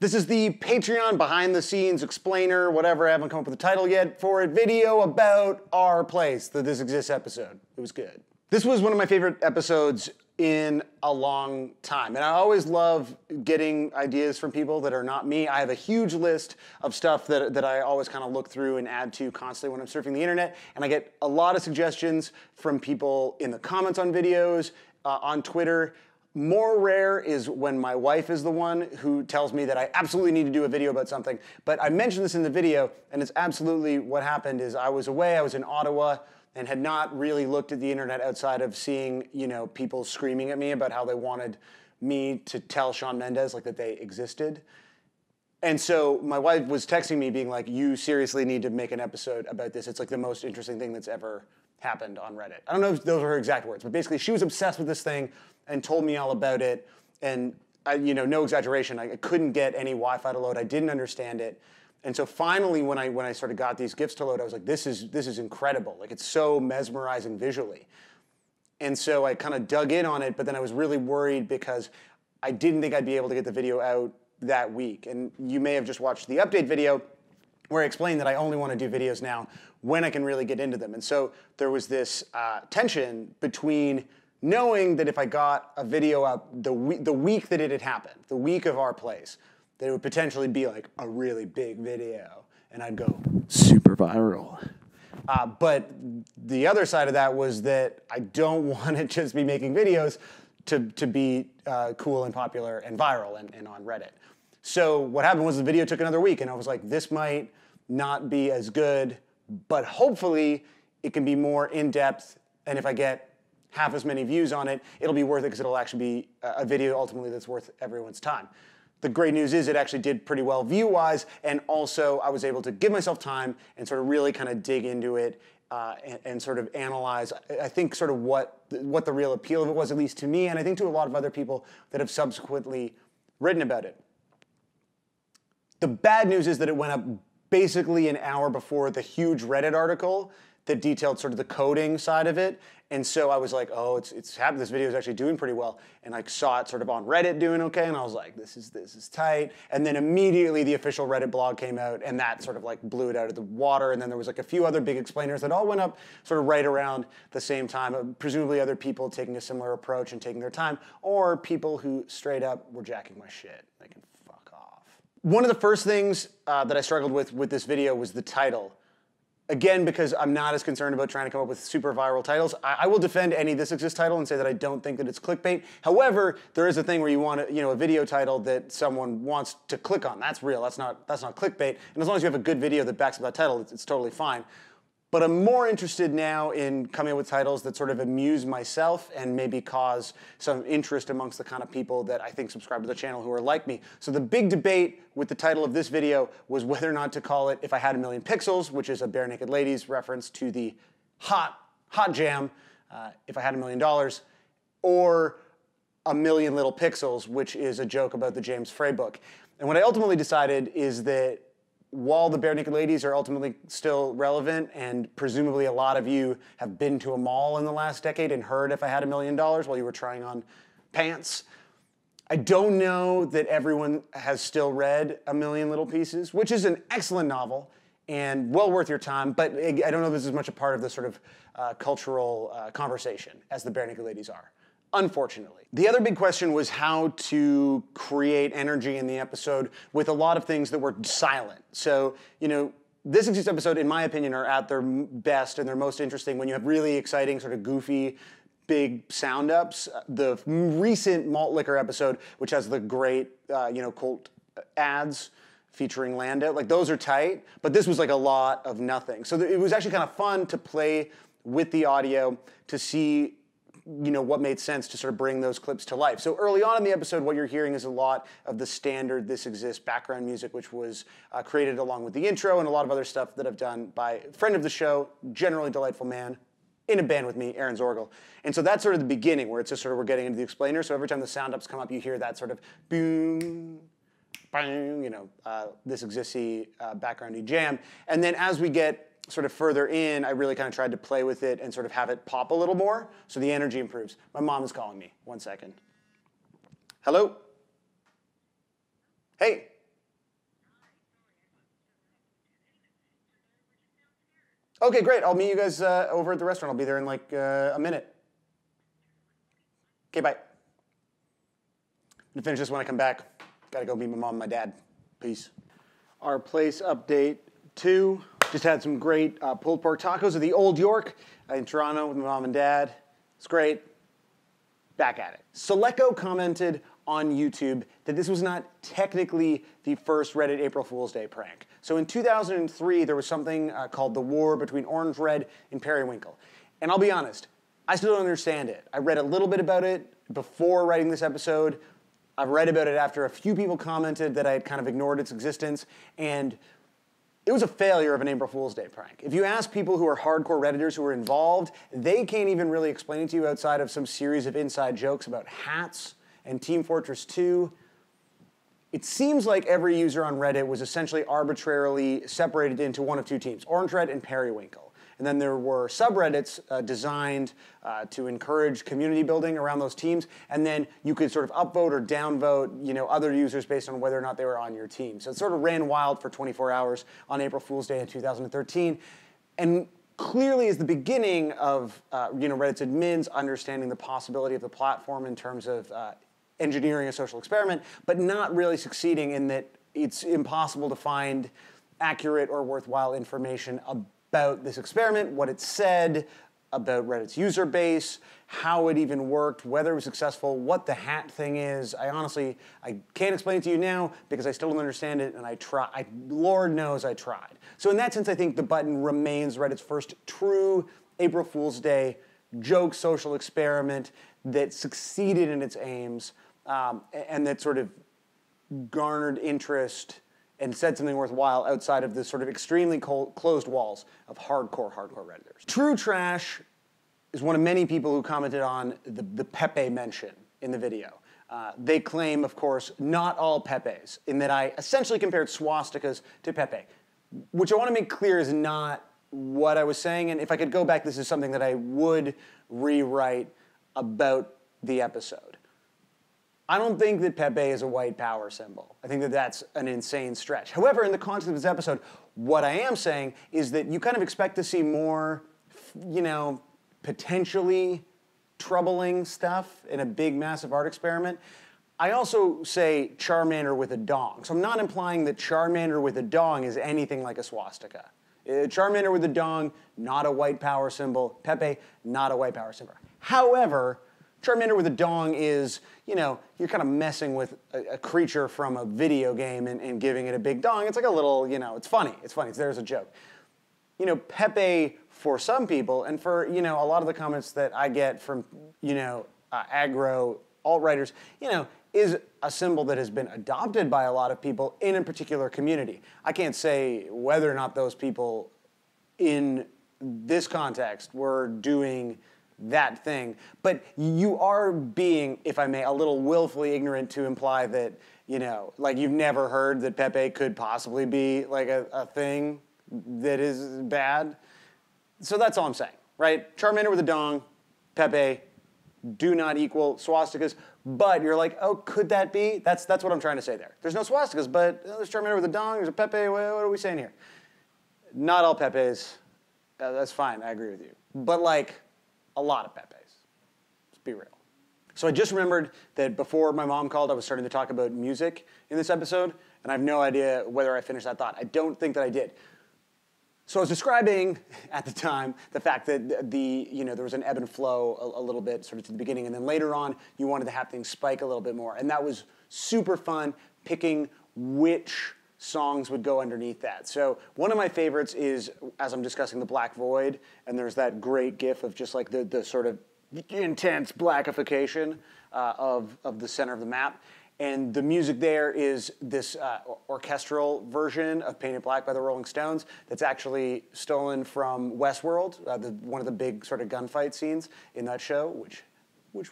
This is the Patreon behind the scenes explainer, whatever, I haven't come up with a title yet for a video about our place, the This Exists episode. It was good. This was one of my favorite episodes in a long time. And I always love getting ideas from people that are not me. I have a huge list of stuff that I always kind of look through and add to constantly when I'm surfing the internet. And I get a lot of suggestions from people in the comments on videos, on Twitter. More rare is when my wife is the one who tells me that I absolutely need to do a video about something. But I mentioned this in the video, and it's absolutely what happened is I was away, I was in Ottawa, and had not really looked at the internet outside of seeing, people screaming at me about how they wanted me to tell Shawn Mendes that they existed. And so my wife was texting me being like, you seriously need to make an episode about this. It's like the most interesting thing that's ever happened on Reddit. I don't know if those were her exact words, but basically she was obsessed with this thing and told me all about it. And no exaggeration, I couldn't get any Wi-Fi to load. I didn't understand it. And so finally, when I sort of got these GIFs to load, I was like, this is incredible. It's so mesmerizing visually. And so I kind of dug in on it, but then I was really worried because I didn't think I'd be able to get the video out that week. And you may have just watched the update video where I explained that I only want to do videos now when I can really get into them. And so there was this tension between knowing that if I got a video up the week that it had happened, the week of our place, that it would potentially be like a really big video, and I'd go super viral. But the other side of that was that I don't want to just be making videos to be cool and popular and viral and on Reddit. So what happened was the video took another week, and I was like, this might not be as good, but hopefully it can be more in-depth, and if I get half as many views on it, it'll be worth it because it'll actually be a video ultimately that's worth everyone's time. The great news is it actually did pretty well view-wise, and also I was able to give myself time and sort of really kind of dig into it and sort of analyze, I think, sort of what the real appeal of it was, at least to me, and I think to a lot of other people that have subsequently written about it. The bad news is that it went up basically an hour before the huge Reddit article that detailed sort of the coding side of it. And so I was like, oh, it's happened. This video is actually doing pretty well. And I saw it sort of on Reddit doing okay, and I was like, this is tight. And then immediately the official Reddit blog came out, and that sort of blew it out of the water. And then there was a few other big explainers that all went up sort of right around the same time. Presumably other people taking a similar approach and taking their time, or people who straight up were jacking my shit. They can fuck off. One of the first things that I struggled with this video was the title. Again, because I'm not as concerned about trying to come up with super viral titles, I will defend any This Exists title and say that I don't think that it's clickbait. However, there is a thing where you want a video title that someone wants to click on. That's real. That's not clickbait. And as long as you have a good video that backs up that title, it's totally fine. But I'm more interested now in coming up with titles that sort of amuse myself and maybe cause some interest amongst the kind of people that I think subscribe to the channel who are like me. So the big debate with the title of this video was whether or not to call it If I Had a Million Pixels, which is a Barenaked Ladies reference to the hot jam, If I Had $1 Million, or A Million Little Pixels, which is a joke about the James Frey book. And what I ultimately decided is that while the Barenaked Ladies are ultimately still relevant, and presumably a lot of you have been to a mall in the last decade and heard If I Had $1 Million while you were trying on pants, I don't know that everyone has still read A Million Little Pieces, which is an excellent novel and well worth your time, but I don't know if this is much a part of the sort of cultural conversation as the Barenaked Ladies are, unfortunately. The other big question was how to create energy in the episode with a lot of things that were silent. So, This Exists episode, in my opinion, are at their best and their most interesting when you have really exciting, sort of goofy, big sound ups. The recent Malt Liquor episode, which has the great, cult ads featuring Lando, those are tight, but this was a lot of nothing. So it was actually kind of fun to play with the audio to see what made sense to sort of bring those clips to life. So early on in the episode, what you're hearing is a lot of the standard This Exists background music, which was created along with the intro and a lot of other stuff that I've done by a friend of the show, generally delightful man, in a band with me, Aaron Zorgel. And so that's sort of the beginning, where it's just sort of we're getting into the explainer. So every time the sound ups come up, you hear that sort of boom, bang, This Exists-y backgroundy jam. And then as we get sort of further in, I really kind of tried to play with it and sort of have it pop a little more, so the energy improves. My mom is calling me. 1 second. Hello? Hey, Okay, great. I'll meet you guys over at the restaurant. I'll be there in like a minute. Okay, bye. I'm gonna finish this when I come back. Gotta go meet my mom and my dad. Peace. Our place update 2. Just had some great pulled pork tacos at the Old York in Toronto with my mom and dad. It's great. Back at it. Seleko commented on YouTube that this was not technically the first Reddit April Fool's Day prank. So in 2003, there was something called the war between Orange Red and Periwinkle. And I'll be honest, I still don't understand it. I read a little bit about it before writing this episode. I've read about it after a few people commented that I had kind of ignored its existence. And it was a failure of an April Fool's Day prank. If you ask people who are hardcore Redditors who were involved, they can't even really explain it to you outside of some series of inside jokes about hats and Team Fortress 2. It seems like every user on Reddit was essentially arbitrarily separated into one of two teams, Orange Red and Periwinkle. And then there were subreddits designed to encourage community building around those teams. And then you could sort of upvote or downvote, other users based on whether or not they were on your team. So it sort of ran wild for 24 hours on April Fool's Day in 2013. And clearly is the beginning of Reddit's admins understanding the possibility of the platform in terms of engineering a social experiment, but not really succeeding in that it's impossible to find accurate or worthwhile information about this experiment, what it said about Reddit's user base, how it even worked, whether it was successful, what the hat thing is. I can't explain it to you now because I still don't understand it, and Lord knows I tried. So in that sense, I think the button remains Reddit's first true April Fool's Day joke social experiment that succeeded in its aims, and that sort of garnered interest and said something worthwhile outside of the sort of extremely closed walls of hardcore Redditors. True Trash is one of many people who commented on the Pepe mention in the video. They claim, of course, not all Pepes, in that I essentially compared swastikas to Pepe, which I want to make clear is not what I was saying. And if I could go back, this is something that I would rewrite about the episode. I don't think that Pepe is a white power symbol. I think that that's an insane stretch. However, in the context of this episode, what I am saying is that you kind of expect to see more, potentially troubling stuff in a big, massive art experiment. I also say Charmander with a dong. So I'm not implying that Charmander with a dong is anything like a swastika. Charmander with a dong, not a white power symbol. Pepe, not a white power symbol. However, Charmander with a dong is, you're kind of messing with a creature from a video game and giving it a big dong. It's like a little, it's funny. There's a joke. Pepe for some people, and for, a lot of the comments that I get from, aggro alt-writers, is a symbol that has been adopted by a lot of people in a particular community. I can't say whether or not those people in this context were doing that thing, but you are being, if I may, a little willfully ignorant to imply that, like you've never heard that Pepe could possibly be like a thing that is bad. So that's all I'm saying, right? Charmander with a dong, Pepe, do not equal swastikas, but you're like, oh, could that be? That's what I'm trying to say there. There's no swastikas, but there's Charmander with a dong, there's a Pepe, what are we saying here? Not all Pepes, that's fine, I agree with you. But like, a lot of Pepes. Let's be real. So I just remembered that before my mom called, I was starting to talk about music in this episode, and I have no idea whether I finished that thought. I don't think that I did. So I was describing at the time the fact that there was an ebb and flow a little bit sort of to the beginning, and then later on you wanted to have things spike a little bit more, and that was super fun picking which songs would go underneath that. So one of my favorites is, as I'm discussing the Black Void, and there's that great gif of just like the sort of intense blackification of the center of the map. And the music there is this orchestral version of Painted Black by the Rolling Stones that's actually stolen from Westworld, one of the big sort of gunfight scenes in that show, which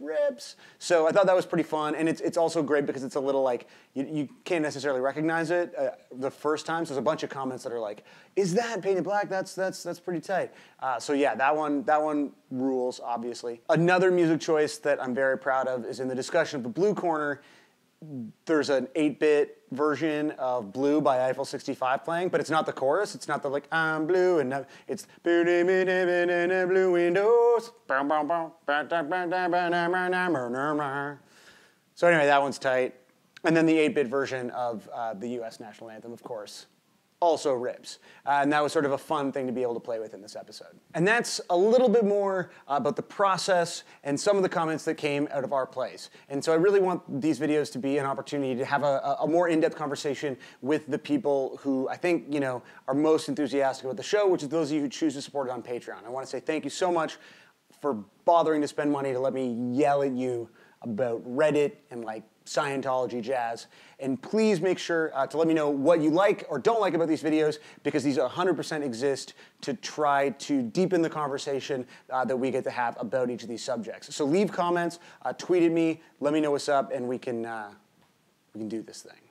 rips. So I thought that was pretty fun, and it's also great because it's a little like, you can't necessarily recognize it the first time, so there's a bunch of comments that are like, is that Painted Black? That's pretty tight. So yeah, that one rules, obviously. Another music choice that I'm very proud of is in the discussion of the Blue Corner. There's an 8-bit version of Blue by Eiffel 65 playing, but it's not the chorus. It's not the like, I'm blue, and it's blue windows. So anyway, that one's tight. And then the 8-bit version of the US national anthem, of course, also rips. And that was sort of a fun thing to be able to play with in this episode. And that's a little bit more about the process and some of the comments that came out of our place. And so I really want these videos to be an opportunity to have a more in-depth conversation with the people who I think, you know, are most enthusiastic about the show, which is those of you who choose to support it on Patreon. I want to say thank you so much for bothering to spend money to let me yell at you about Reddit and like Scientology jazz. And please make sure to let me know what you like or don't like about these videos, because these 100% exist to try to deepen the conversation that we get to have about each of these subjects. So leave comments, tweet at me, let me know what's up, and we can do this thing.